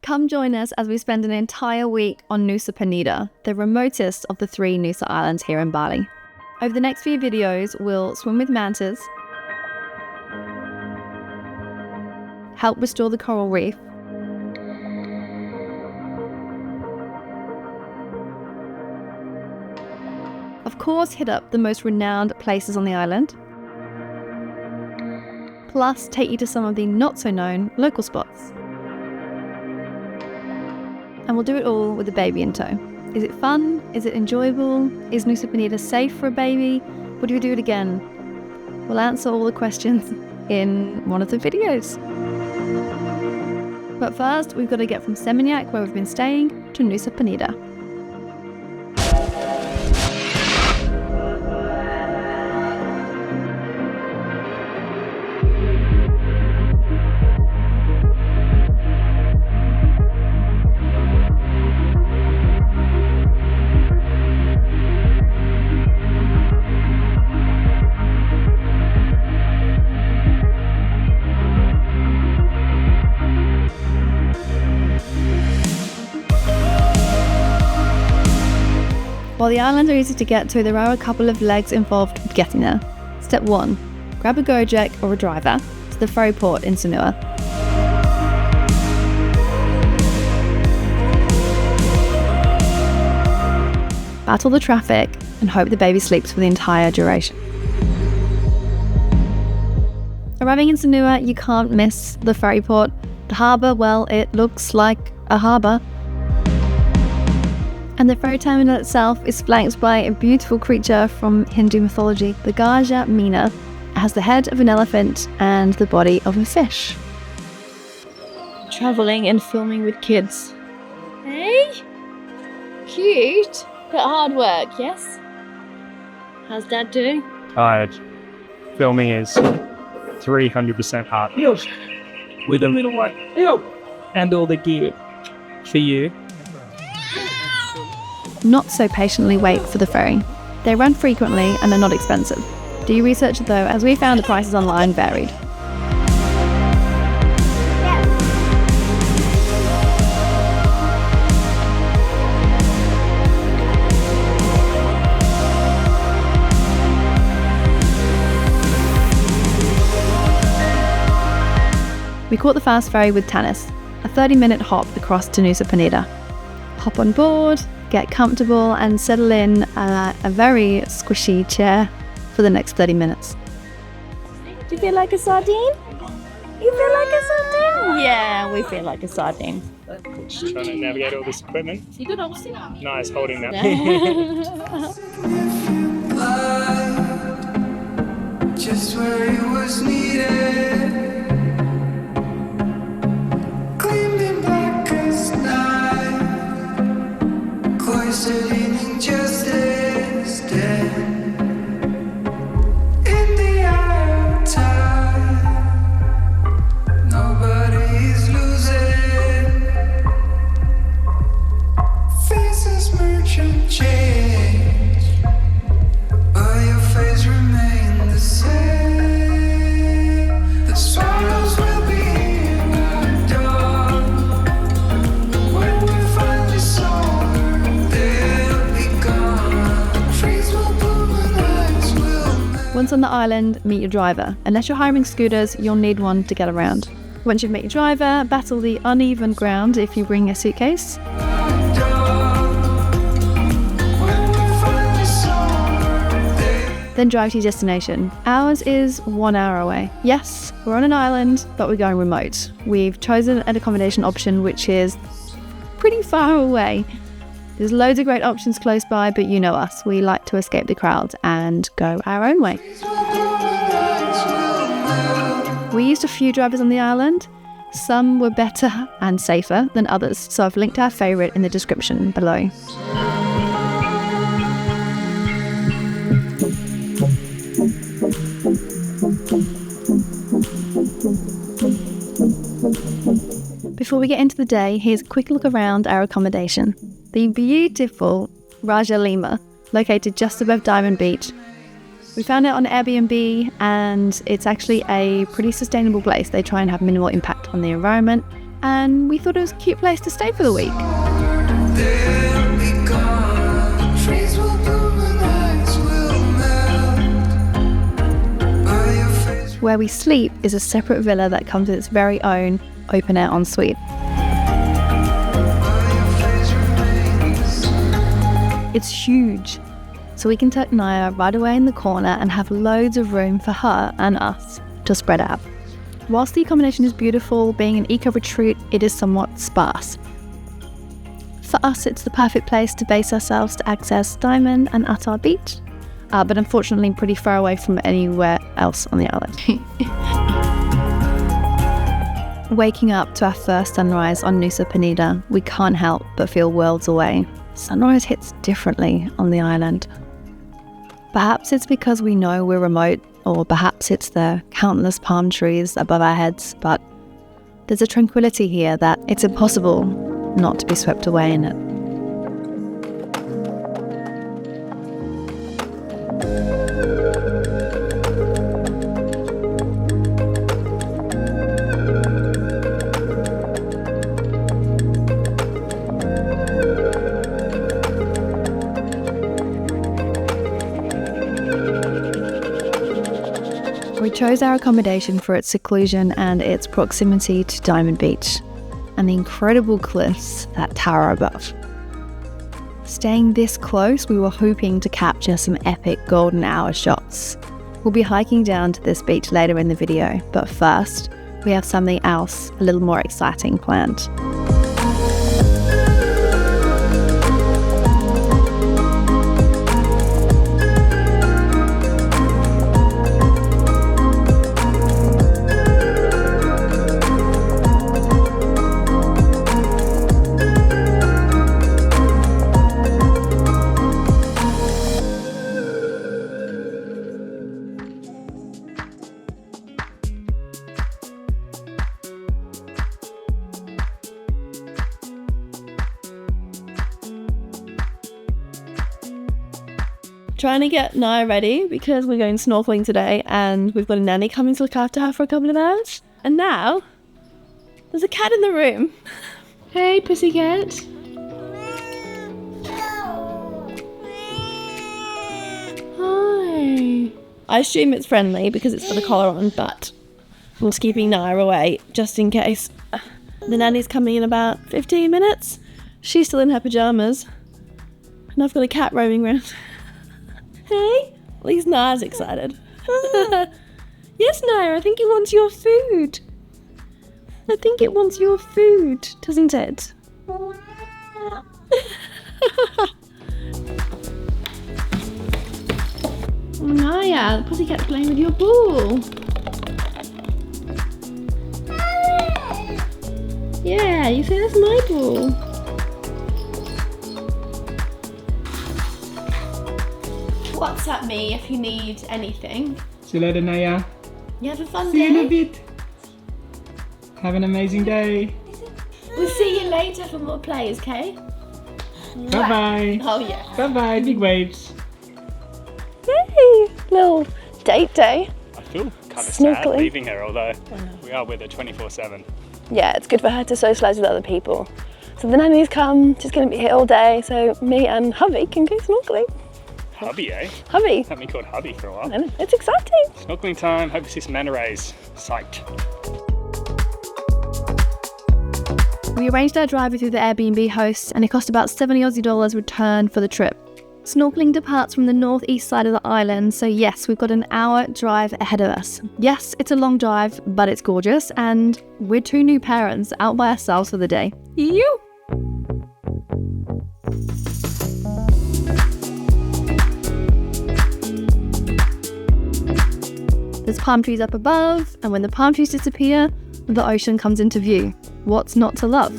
Come join us as we spend an entire week on NUSA PENIDA, the remotest of the 3 NUSA islands here in Bali. Over the next few videos, we'll swim with mantas, help restore the coral reef, of course hit up the most renowned places on the island, plus take you to some of the not so known local spots. And we'll do it all with a baby in tow. Is it fun? Is it enjoyable? Is NUSA PENIDA safe for a baby? Would we do it again? We'll answer all the questions in one of the videos. But first, we've got to get from Seminyak, where we've been staying, to NUSA PENIDA. While the islands are easy to get to, there are a couple of legs involved with getting there. Step 1. Grab a Gojek or a driver to the ferry port in Sanur. Battle the traffic and hope the baby sleeps for the entire duration. Arriving in Sanur, you can't miss the ferry port. The harbour, well, it looks like a harbour. And the ferry terminal itself is flanked by a beautiful creature from Hindu mythology, the Gaja Meena. It has the head of an elephant and the body of a fish. Travelling and filming with kids. Hey? Cute, but hard work, yes? How's Dad doing? Tired. Filming is 300% hard. With a little one. And all the gear for you. Not so patiently wait for the ferry. They run frequently and are not expensive. Do your research though, as we found the prices online varied. We caught the fast ferry with Tanis, a 30-minute hop across to NUSA PENIDA. Hop on board, get comfortable and settle in a very squishy chair for the next 30 minutes. Do you feel like a sardine? You feel like a sardine? Yeah, we feel like a sardine. Just trying to navigate all this equipment. Nice holding that. Just where it was needed. Gleaming black as night. Cloistered in injustice, dead in the eye of time. Nobody's losing. Faces merge and change, but your face remains the same. The swallows will be in our dawn. When we finally soar, once on the island, meet your driver. Unless you're hiring scooters, you'll need one to get around. Once you've met your driver, battle the uneven ground if you bring a suitcase. Then drive to your destination. Ours is 1 hour away. Yes, we're on an island, but we're going remote. We've chosen an accommodation option which is pretty far away. There's loads of great options close by, but you know us. We like to escape the crowd and go our own way. We used a few drivers on the island. Some were better and safer than others, so I've linked our favourite in the description below. Before we get into the day, here's a quick look around our accommodation. The beautiful Raja Lima, located just above Diamond Beach. We found it on Airbnb and it's actually a pretty sustainable place. They try and have minimal impact on the environment and we thought it was a cute place to stay for the week. They'll be gone. Trees will bloom and ice will melt. By your face, Where we sleep is a separate villa that comes with its very own open-air ensuite. by your face remains. It's huge, so we can tuck Naya right away in the corner and have loads of room for her and us to spread out. Whilst the accommodation is beautiful, being an eco-retreat, it is somewhat sparse. For us, it's the perfect place to base ourselves to access Diamond and Atuh Beach, but unfortunately pretty far away from anywhere else on the island. Waking up to our first sunrise on NUSA PENIDA, we can't help but feel worlds away. Sunrise hits differently on the island. Perhaps it's because we know we're remote, or perhaps it's the countless palm trees above our heads, but there's a tranquility here that it's impossible not to be swept away in it. We chose our accommodation for its seclusion and its proximity to Diamond Beach and the incredible cliffs that tower above. Staying this close, we were hoping to capture some epic golden hour shots. We'll be hiking down to this beach later in the video, but first, we have something else a little more exciting planned. Trying to get Naya ready because we're going snorkeling today and we've got a nanny coming to look after her for a couple of hours. And now, there's a cat in the room. Hey, pussycat. Hi. I assume it's friendly because it's got a collar on, but I'm just keeping Naya away just in case. The nanny's coming in about 15 minutes. She's still in her pajamas. And I've got a cat roaming around. Hey, at least Naya's excited. Yes, Naya, I think it wants your food. I think it wants your food, doesn't it? Oh, Naya, the pussycat's playing with your ball. Yeah, you say that's my ball. WhatsApp me if you need anything. See you later, Naya. You have a fun See day. you in a bit. Have an amazing day. We'll see you later for more plays, okay? Bye-bye. Oh yeah. Bye-bye, big waves. Yay! Little date day. I feel kind of Snorkeling. sad leaving her, although we are with her 24/7. Yeah, it's good for her to socialise with other people. So the nanny's come, she's going to be here all day, so me and hubby can go snorkeling. Hubby, eh? Hubby. Haven't been called hubby for a while. I know, it's exciting. Snorkeling time, hope to see some Manta Rays. Psyched. We arranged our driver through the Airbnb host and it cost about $70 Aussie return for the trip. Snorkeling departs from the northeast side of the island, so yes, we've got an hour drive ahead of us. Yes, it's a long drive, but it's gorgeous, and we're two new parents out by ourselves for the day. You! There's palm trees up above, and when the palm trees disappear, the ocean comes into view. What's not to love?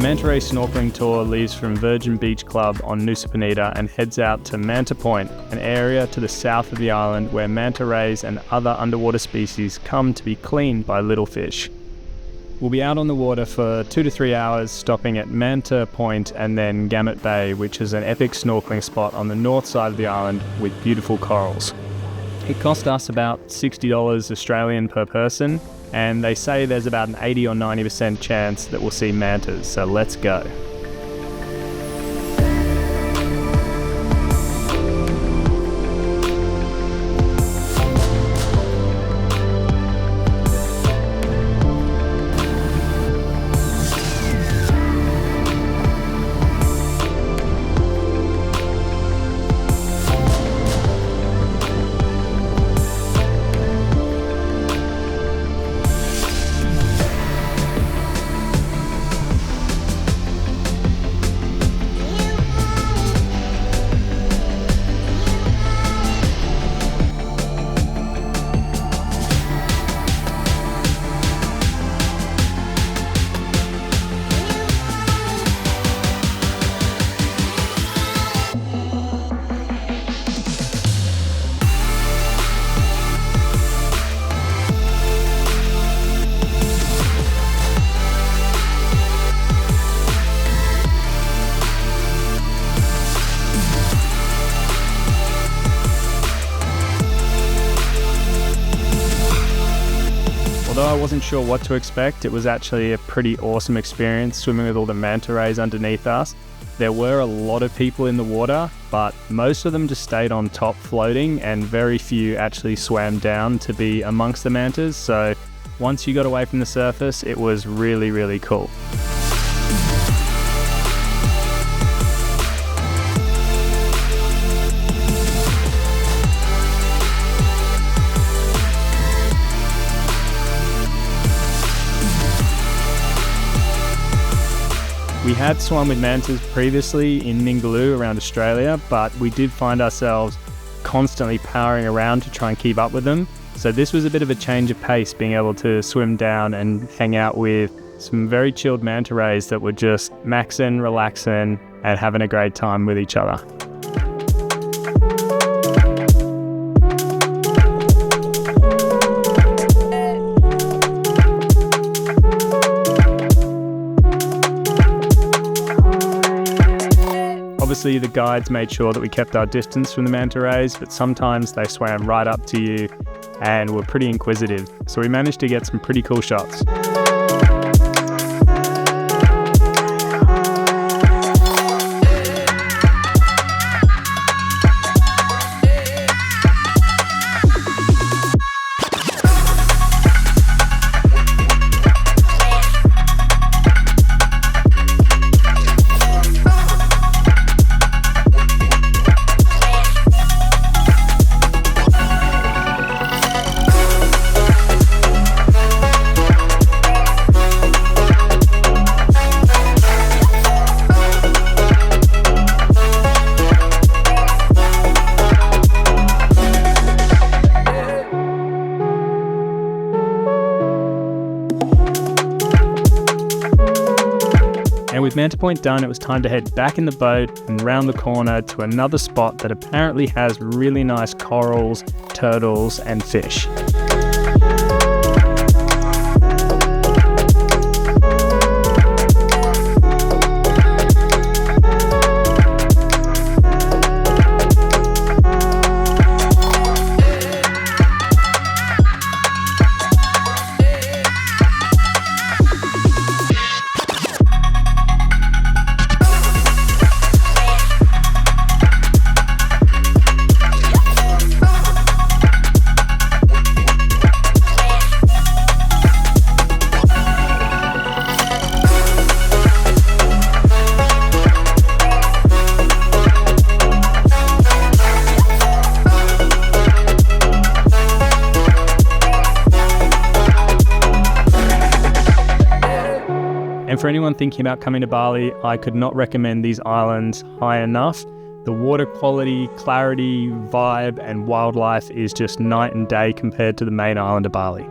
Manta Rays snorkeling tour leaves from Virgin Beach Club on NUSA PENIDA and heads out to Manta Point, an area to the south of the island where manta rays and other underwater species come to be cleaned by little fish. We'll be out on the water for 2 to 3 hours, stopping at Manta Point and then Gamut Bay, which is an epic snorkeling spot on the north side of the island with beautiful corals. It cost us about $60 Australian per person, and they say there's about an 80 or 90% chance that we'll see mantas, so let's go. Although I wasn't sure what to expect, it was actually a pretty awesome experience swimming with all the manta rays underneath us. There were a lot of people in the water, but most of them just stayed on top floating, and very few actually swam down to be amongst the mantas. So once you got away from the surface, it was really, really cool. We had swum with mantas previously in Ningaloo around Australia, but we did find ourselves constantly powering around to try and keep up with them. So this was a bit of a change of pace, being able to swim down and hang out with some very chilled manta rays that were just maxing, relaxing, and having a great time with each other. Obviously, the guides made sure that we kept our distance from the manta rays, but sometimes they swam right up to you and were pretty inquisitive. So we managed to get some pretty cool shots. And with Manta Point done, it was time to head back in the boat and round the corner to another spot that apparently has really nice corals, turtles, and fish. And for anyone thinking about coming to Bali, I could not recommend these islands high enough. The water quality, clarity, vibe, and wildlife is just night and day compared to the main island of Bali.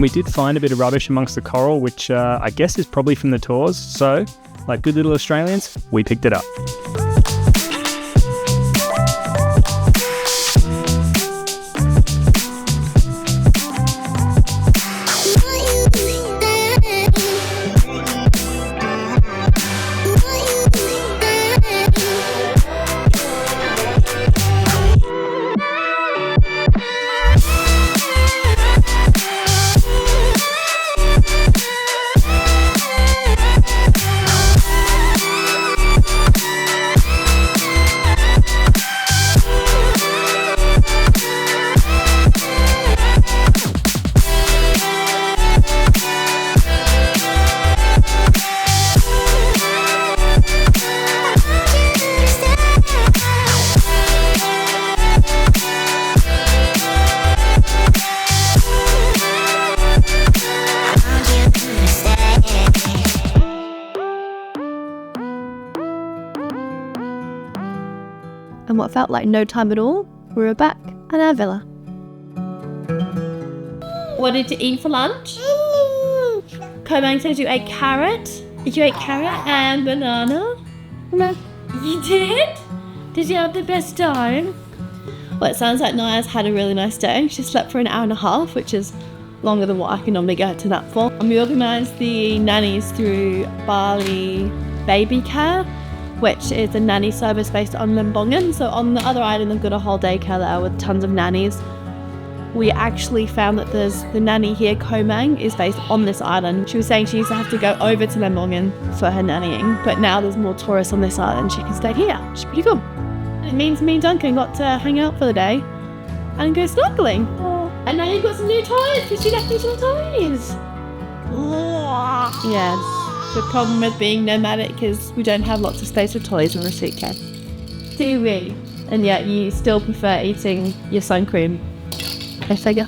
we did find a bit of rubbish amongst the coral, which I guess is probably from the tours. So, like good little Australians, we picked it up. And what felt like no time at all, we were back at our villa. What did you eat for lunch? Komang says you ate carrot. Did you eat carrot and banana? No. You did? Did you have the best time? Well, it sounds like Naya's had a really nice day. She slept for an hour and a half, which is longer than what I can normally go to nap for. And we organised the nannies through Bali Baby Care, which is a nanny service based on Lembongan. So on the other island, they've got a whole daycare there with tons of nannies. We actually found that there's the nanny here, Komang, is based on this island. She was saying she used to have to go over to Lembongan for her nannying, but now there's more tourists on this island. She can stay here, which is pretty cool. It means me and Duncan got to hang out for the day and go snorkeling. And now you've got some new toys because she left me some toys. Yes. The problem with being nomadic is we don't have lots of space for toys in the suitcase. Do we? And yet you still prefer eating your sun cream. I figure.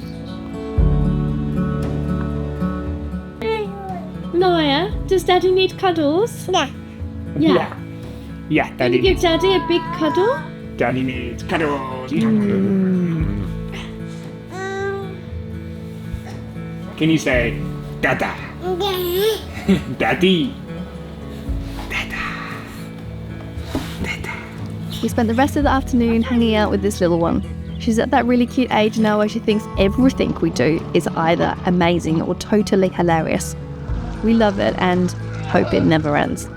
Naya, does Daddy need cuddles? Yeah. Yeah. Yeah, Can you give Daddy a big cuddle? Daddy needs cuddles. Can you say Dada? Daddy. We spent the rest of the afternoon hanging out with this little one. She's at that really cute age now where she thinks everything we do is either amazing or totally hilarious. We love it and hope it never ends.